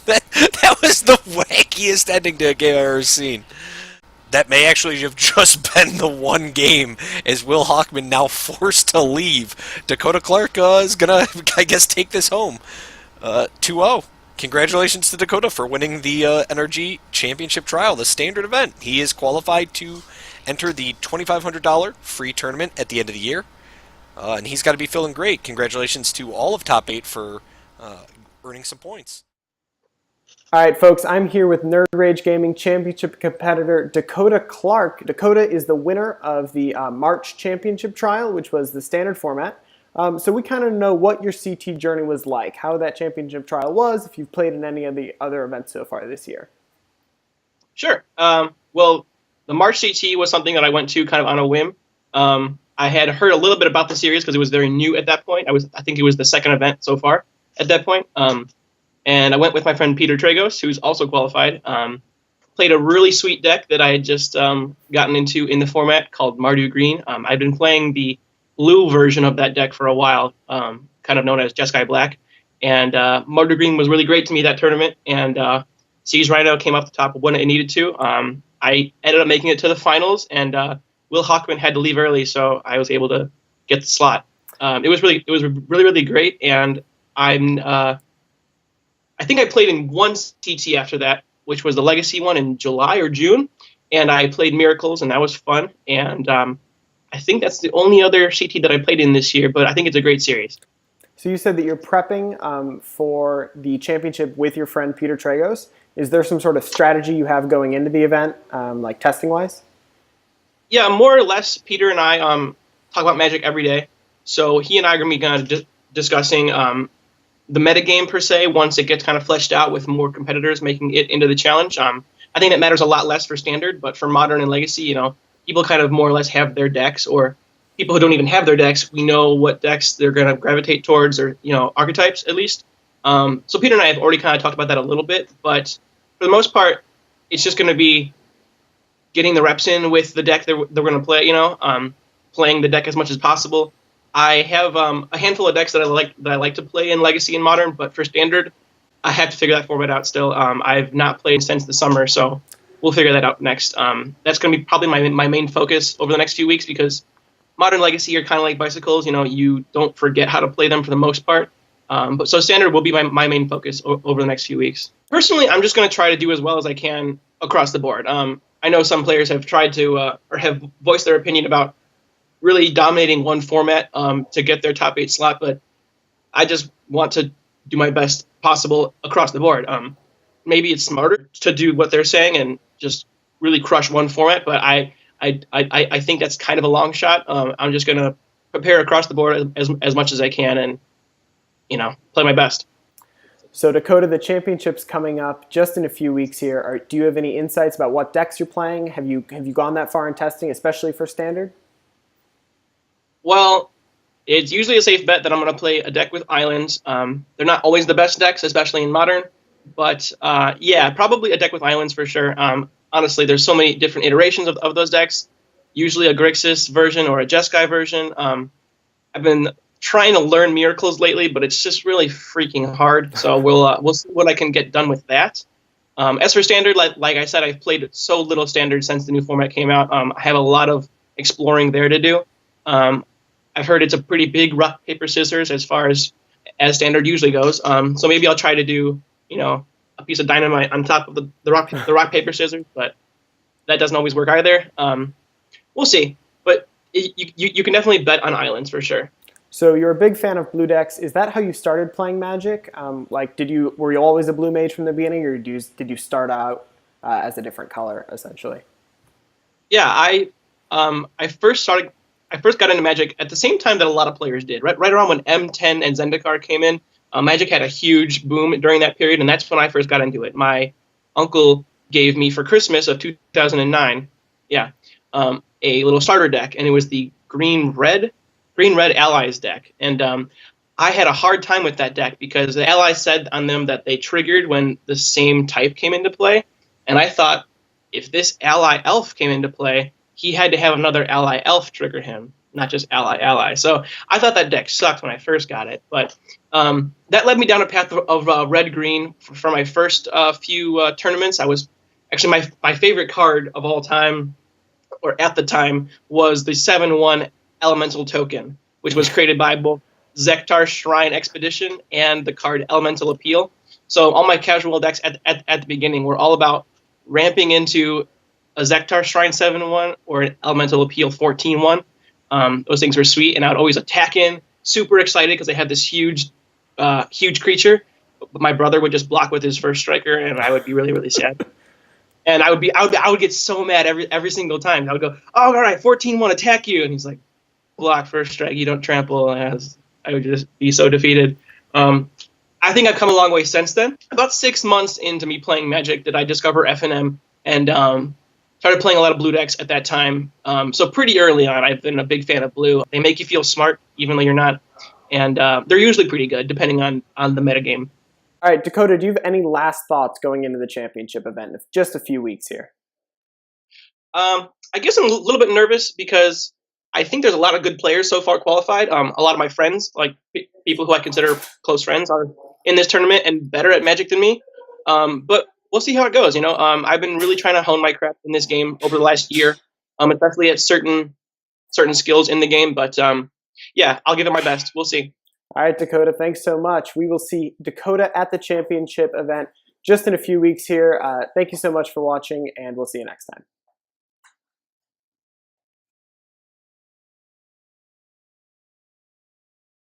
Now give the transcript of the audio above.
That was the wackiest ending to a game I've ever seen. That may actually have just been the one game, as Will Hockman now forced to leave. Dakota Clark is gonna, I guess, take this home. 2-0. Congratulations to Dakota for winning the NRG Championship Trial, the standard event. He is qualified to enter the $2,500 free tournament at the end of the year, and he's got to be feeling great. Congratulations to all of Top 8 for earning some points. All right, folks, I'm here with Nerd Rage Gaming Championship competitor Dakota Clark. Dakota is the winner of the March Championship Trial, which was the standard format. So we kind of know what your CT journey was like, how that championship trial was, if you've played in any of the other events so far this year. Sure. Well, the March CT was something that I went to kind of on a whim. I had heard a little bit about the series because it was very new at that point. I think it was the second event so far at that point. And I went with my friend Peter Tragos, who's also qualified. Played a really sweet deck that I had just gotten into in the format called Mardu Green. I've been playing the blue version of that deck for a while, kind of known as Jeskai Black. And Mardu Green was really great to me that tournament. And Siege Rhino came off the top of when it needed to. I ended up making it to the finals, and Will Hockman had to leave early, so I was able to get the slot. It was really great, and I think I played in one CT after that, which was the Legacy one in July or June, and I played Miracles, and that was fun. And I think that's the only other CT that I played in this year, but I think it's a great series. So you said that you're prepping for the championship with your friend Peter Tragos. Is there some sort of strategy you have going into the event, like testing-wise? Yeah, more or less, Peter and I talk about Magic every day. So he and I are going to be kind of discussing the metagame per se once it gets kind of fleshed out with more competitors making it into the challenge. I think that matters a lot less for standard, but for modern and legacy, people kind of more or less have their decks, or people who don't even have their decks, we know what decks they're going to gravitate towards, or archetypes at least. So Peter and I have already kind of talked about that a little bit, but for the most part, it's just going to be getting the reps in with the deck that they're going to play. Playing the deck as much as possible. I have a handful of decks that I like to play in Legacy and Modern, but for Standard, I have to figure that format out still. I've not played since the summer, so we'll figure that out next. That's going to be probably my main focus over the next few weeks, because Modern Legacy are kind of like bicycles. You don't forget how to play them for the most part. So Standard will be my main focus over the next few weeks. Personally, I'm just going to try to do as well as I can across the board. I know some players have tried to or have voiced their opinion about really dominating one format to get their top 8 slot, but I just want to do my best possible across the board. Maybe it's smarter to do what they're saying and just really crush one format, but I think that's kind of a long shot. I'm just going to prepare across the board as much as I can and play my best. So Dakota, the championship's coming up just in a few weeks here. Do you have any insights about what decks you're playing? Have you gone that far in testing, especially for Standard? Well, it's usually a safe bet that I'm going to play a deck with islands. They're not always the best decks, especially in Modern. But yeah, probably a deck with islands for sure. Honestly, there's so many different iterations of those decks. Usually a Grixis version or a Jeskai version. I've been trying to learn Miracles lately, but it's just really freaking hard. So we'll see what I can get done with that. As for Standard, like I said, I've played so little Standard since the new format came out. I have a lot of exploring there to do. I've heard it's a pretty big rock, paper, scissors as far as Standard usually goes. So maybe I'll try to do, a piece of dynamite on top of the rock, paper, scissors, but that doesn't always work either. We'll see. But you can definitely bet on islands for sure. So you're a big fan of blue decks. Is that how you started playing Magic? Were you always a blue mage from the beginning, or did you start out as a different color essentially? Yeah, I first got into Magic at the same time that a lot of players did. Right around when M10 and Zendikar came in, Magic had a huge boom during that period, and that's when I first got into it. My uncle gave me for Christmas of 2009, a little starter deck, and it was the green red allies deck. And I had a hard time with that deck because the allies said on them that they triggered when the same type came into play. And I thought, if this ally elf came into play, he had to have another ally elf trigger him. not just ally. So I thought that deck sucked when I first got it, but that led me down a path of red green for my first few tournaments. I was actually my favorite card of all time, or at the time, was the 7/1 Elemental Token, which was created by both Zektar Shrine Expedition and the card Elemental Appeal. So all my casual decks at the beginning were all about ramping into a Zektar Shrine 7/1 or an Elemental Appeal 14/1. Those things were sweet, and I would always attack in, super excited because they had this huge creature. But my brother would just block with his first striker, and I would be really, really sad. And I would get so mad every single time. I would go, oh, all right, 14/1, attack you, and he's like, block, first strike, you don't trample. And I would just be so defeated. I think I've come a long way since then. About 6 months into me playing Magic did I discover FNM and started playing a lot of blue decks at that time. So pretty early on, I've been a big fan of blue. They make you feel smart, even though you're not. And they're usually pretty good, depending on the metagame. All right, Dakota, do you have any last thoughts going into the championship event? Just a few weeks here. I guess I'm a little bit nervous because I think there's a lot of good players so far qualified. A lot of my friends, like people who I consider close friends, are in this tournament and better at Magic than me. But we'll see how it goes. I've been really trying to hone my craft in this game over the last year, especially at certain skills in the game. But yeah, I'll give it my best. We'll see. All right, Dakota, thanks so much. We will see Dakota at the championship event just in a few weeks here. Thank you so much for watching, and we'll see you next time.